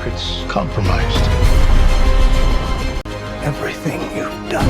secrets compromised. Everything you've done.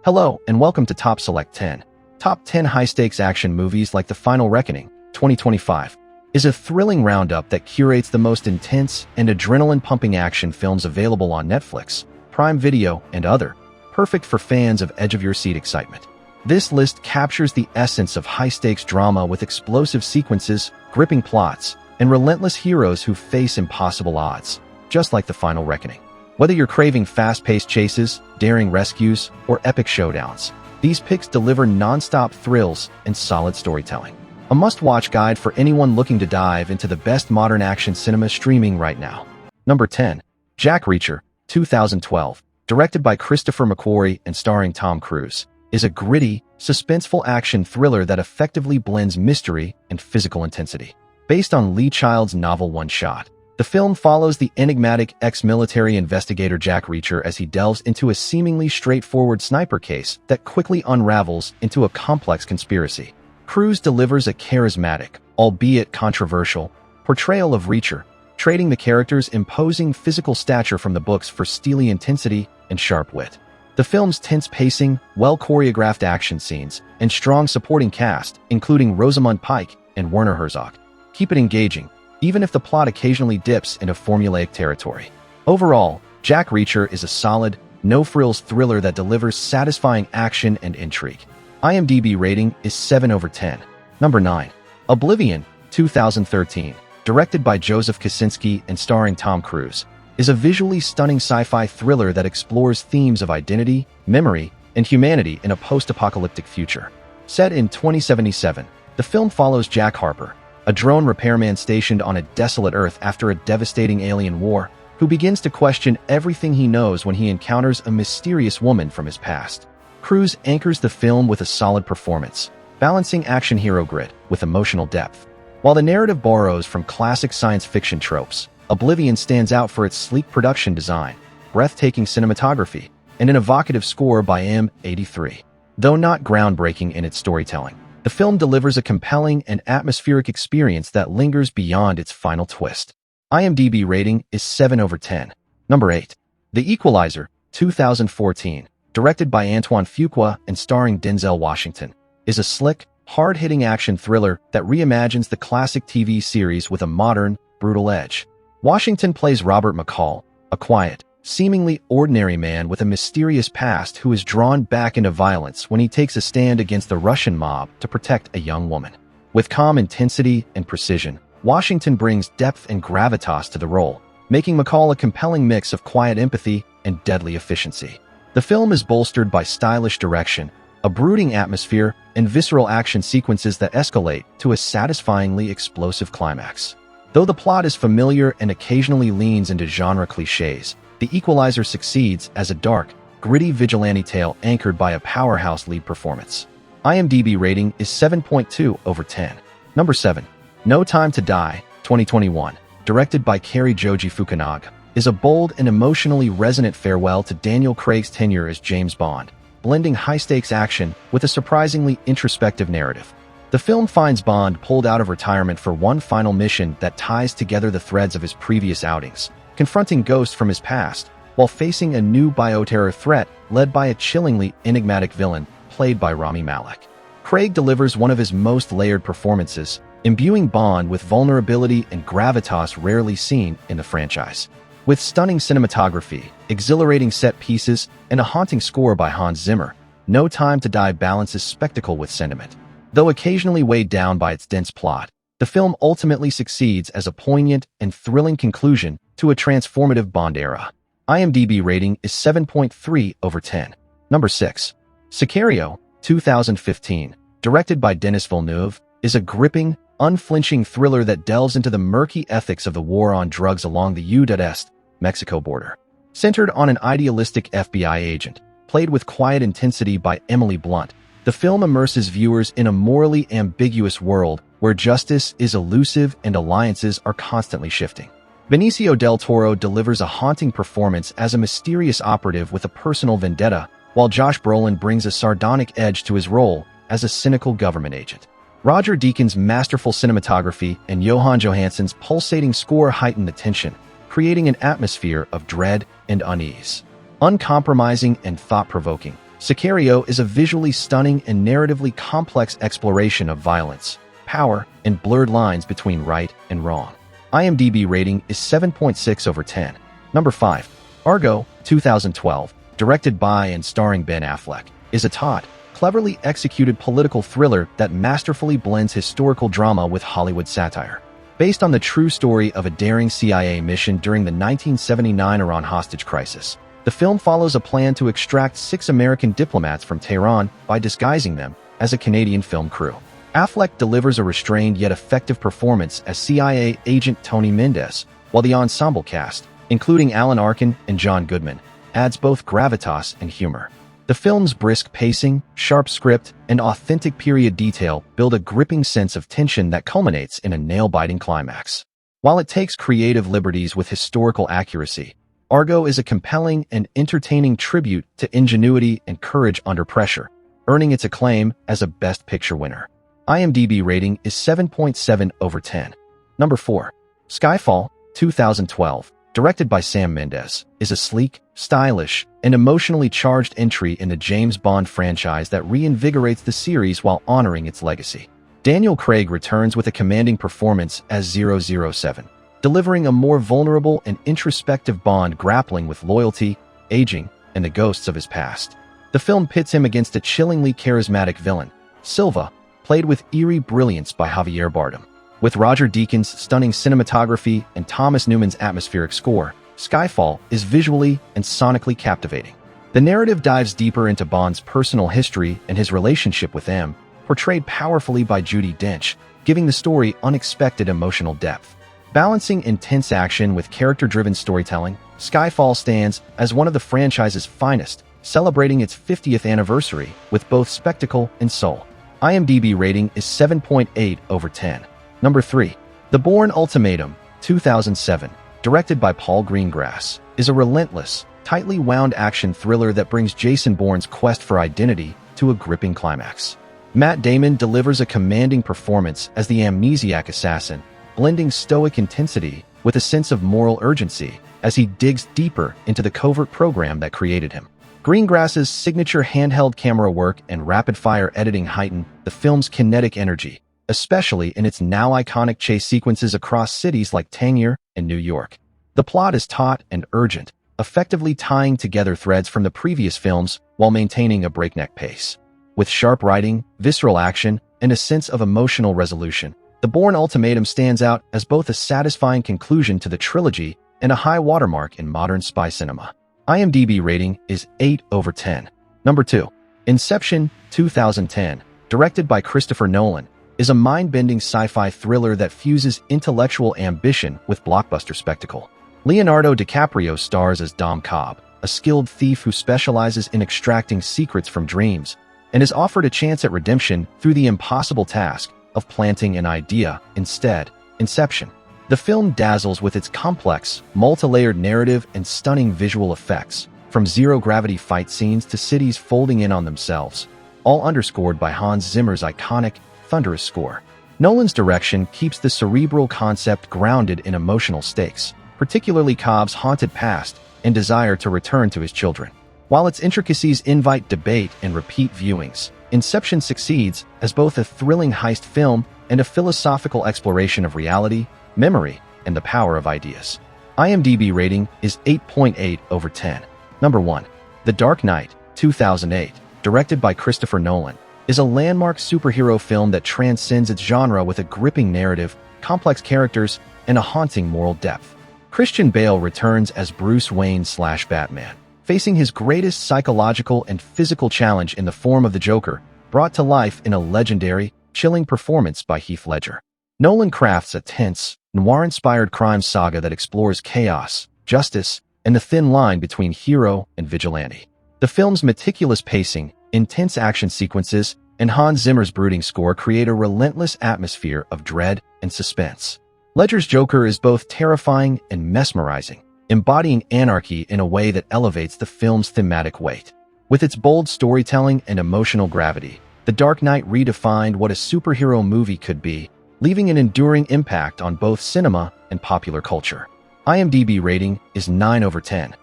Hello, and welcome to Top Select 10. Top 10 high-stakes action movies like The Final Reckoning, 2025, is a thrilling roundup that curates the most intense and adrenaline-pumping action films available on Netflix, Prime Video, and other, perfect for fans of edge-of-your-seat excitement. This list captures the essence of high-stakes drama with explosive sequences, gripping plots, and relentless heroes who face impossible odds, just like The Final Reckoning. Whether you're craving fast-paced chases, daring rescues, or epic showdowns, these picks deliver non-stop thrills and solid storytelling. A must-watch guide for anyone looking to dive into the best modern action cinema streaming right now. Number 10. Jack Reacher, 2012, directed by Christopher McQuarrie and starring Tom Cruise, is a gritty, suspenseful action thriller that effectively blends mystery and physical intensity. Based on Lee Child's novel One Shot, the film follows the enigmatic ex-military investigator Jack Reacher as he delves into a seemingly straightforward sniper case that quickly unravels into a complex conspiracy. Cruise delivers a charismatic, albeit controversial, portrayal of Reacher, trading the character's imposing physical stature from the books for steely intensity and sharp wit. The film's tense pacing, well-choreographed action scenes, and strong supporting cast, including Rosamund Pike and Werner Herzog, keep it engaging, even if the plot occasionally dips into formulaic territory. Overall, Jack Reacher is a solid, no-frills thriller that delivers satisfying action and intrigue. IMDb rating is 7 over 10. Number 9. Oblivion, 2013, directed by Joseph Kosinski and starring Tom Cruise, is a visually stunning sci-fi thriller that explores themes of identity, memory, and humanity in a post-apocalyptic future. Set in 2077, the film follows Jack Harper, a drone repairman stationed on a desolate Earth after a devastating alien war, who begins to question everything he knows when he encounters a mysterious woman from his past. Cruise anchors the film with a solid performance, balancing action hero grit with emotional depth. While the narrative borrows from classic science fiction tropes, Oblivion stands out for its sleek production design, breathtaking cinematography, and an evocative score by M83. Though not groundbreaking in its storytelling, the film delivers a compelling and atmospheric experience that lingers beyond its final twist. IMDb rating is 7 over 10. Number 8. The Equalizer, 2014, directed by Antoine Fuqua and starring Denzel Washington, is a slick, hard-hitting action thriller that reimagines the classic TV series with a modern, brutal edge. Washington plays Robert McCall, a quiet, seemingly ordinary man with a mysterious past who is drawn back into violence when he takes a stand against the Russian mob to protect a young woman. With calm intensity and precision, Washington brings depth and gravitas to the role, making McCall a compelling mix of quiet empathy and deadly efficiency. The film is bolstered by stylish direction, a brooding atmosphere, and visceral action sequences that escalate to a satisfyingly explosive climax. Though the plot is familiar and occasionally leans into genre cliches, The Equalizer succeeds as a dark, gritty vigilante tale anchored by a powerhouse lead performance. IMDb rating is 7.2 over 10. Number 7. No Time to Die, 2021, directed by Cary Joji Fukunaga, is a bold and emotionally resonant farewell to Daniel Craig's tenure as James Bond, blending high-stakes action with a surprisingly introspective narrative. The film finds Bond pulled out of retirement for one final mission that ties together the threads of his previous outings, confronting ghosts from his past, while facing a new bioterror threat led by a chillingly enigmatic villain played by Rami Malek. Craig delivers one of his most layered performances, imbuing Bond with vulnerability and gravitas rarely seen in the franchise. With stunning cinematography, exhilarating set pieces, and a haunting score by Hans Zimmer, No Time to Die balances spectacle with sentiment. Though occasionally weighed down by its dense plot, the film ultimately succeeds as a poignant and thrilling conclusion to a transformative Bond era. IMDb rating is 7.3 over 10. Number 6. Sicario, 2015, directed by Denis Villeneuve, is a gripping, unflinching thriller that delves into the murky ethics of the war on drugs along the U.S. Mexico border. Centered on an idealistic FBI agent, played with quiet intensity by Emily Blunt, the film immerses viewers in a morally ambiguous world where justice is elusive and alliances are constantly shifting. Benicio del Toro delivers a haunting performance as a mysterious operative with a personal vendetta, while Josh Brolin brings a sardonic edge to his role as a cynical government agent. Roger Deakins' masterful cinematography and Johan Johansson's pulsating score heighten the tension, creating an atmosphere of dread and unease. Uncompromising and thought-provoking, Sicario is a visually stunning and narratively complex exploration of violence, power, and blurred lines between right and wrong. IMDb rating is 7.6 over 10. Number 5. Argo, 2012, directed by and starring Ben Affleck, is a taut, cleverly executed political thriller that masterfully blends historical drama with Hollywood satire. Based on the true story of a daring CIA mission during the 1979 Iran hostage crisis, the film follows a plan to extract 6 American diplomats from Tehran by disguising them as a Canadian film crew. Affleck delivers a restrained yet effective performance as CIA agent Tony Mendez, while the ensemble cast, including Alan Arkin and John Goodman, adds both gravitas and humor. The film's brisk pacing, sharp script, and authentic period detail build a gripping sense of tension that culminates in a nail-biting climax. While it takes creative liberties with historical accuracy, Argo is a compelling and entertaining tribute to ingenuity and courage under pressure, earning its acclaim as a Best Picture winner. IMDb rating is 7.7 over 10. Number 4. Skyfall, 2012, directed by Sam Mendes, is a sleek, stylish, and emotionally charged entry in the James Bond franchise that reinvigorates the series while honoring its legacy. Daniel Craig returns with a commanding performance as 007, delivering a more vulnerable and introspective Bond grappling with loyalty, aging, and the ghosts of his past. The film pits him against a chillingly charismatic villain, Silva, played with eerie brilliance by Javier Bardem. With Roger Deakins' stunning cinematography and Thomas Newman's atmospheric score, Skyfall is visually and sonically captivating. The narrative dives deeper into Bond's personal history and his relationship with M, portrayed powerfully by Judi Dench, giving the story unexpected emotional depth. Balancing intense action with character-driven storytelling, Skyfall stands as one of the franchise's finest, celebrating its 50th anniversary with both spectacle and soul. IMDb rating is 7.8 over 10. Number 3. The Bourne Ultimatum, 2007, directed by Paul Greengrass, is a relentless, tightly wound action thriller that brings Jason Bourne's quest for identity to a gripping climax. Matt Damon delivers a commanding performance as the amnesiac assassin, blending stoic intensity with a sense of moral urgency as he digs deeper into the covert program that created him. Greengrass's signature handheld camera work and rapid-fire editing heighten the film's kinetic energy, especially in its now iconic chase sequences across cities like Tangier and New York. The plot is taut and urgent, effectively tying together threads from the previous films while maintaining a breakneck pace. With sharp writing, visceral action, and a sense of emotional resolution, The Bourne Ultimatum stands out as both a satisfying conclusion to the trilogy and a high watermark in modern spy cinema. IMDb rating is 8 over 10. Number 2. Inception, 2010, directed by Christopher Nolan, is a mind-bending sci-fi thriller that fuses intellectual ambition with blockbuster spectacle. Leonardo DiCaprio stars as Dom Cobb, a skilled thief who specializes in extracting secrets from dreams, and is offered a chance at redemption through the impossible task of planting an idea instead. Inception. The film dazzles with its complex, multi-layered narrative and stunning visual effects, from zero-gravity fight scenes to cities folding in on themselves, all underscored by Hans Zimmer's iconic, thunderous score. Nolan's direction keeps the cerebral concept grounded in emotional stakes, particularly Cobb's haunted past and desire to return to his children. While its intricacies invite debate and repeat viewings, Inception succeeds as both a thrilling heist film and a philosophical exploration of reality, memory, and the power of ideas. IMDb rating is 8.8 over 10. Number 1. The Dark Knight, 2008, directed by Christopher Nolan, is a landmark superhero film that transcends its genre with a gripping narrative, complex characters, and a haunting moral depth. Christian Bale returns as Bruce Wayne/Batman, facing his greatest psychological and physical challenge in the form of the Joker, brought to life in a legendary, chilling performance by Heath Ledger. Nolan crafts a tense, noir-inspired crime saga that explores chaos, justice, and the thin line between hero and vigilante. The film's meticulous pacing, intense action sequences, and Hans Zimmer's brooding score create a relentless atmosphere of dread and suspense. Ledger's Joker is both terrifying and mesmerizing, embodying anarchy in a way that elevates the film's thematic weight. With its bold storytelling and emotional gravity, The Dark Knight redefined what a superhero movie could be, leaving an enduring impact on both cinema and popular culture. IMDb rating is 9/10.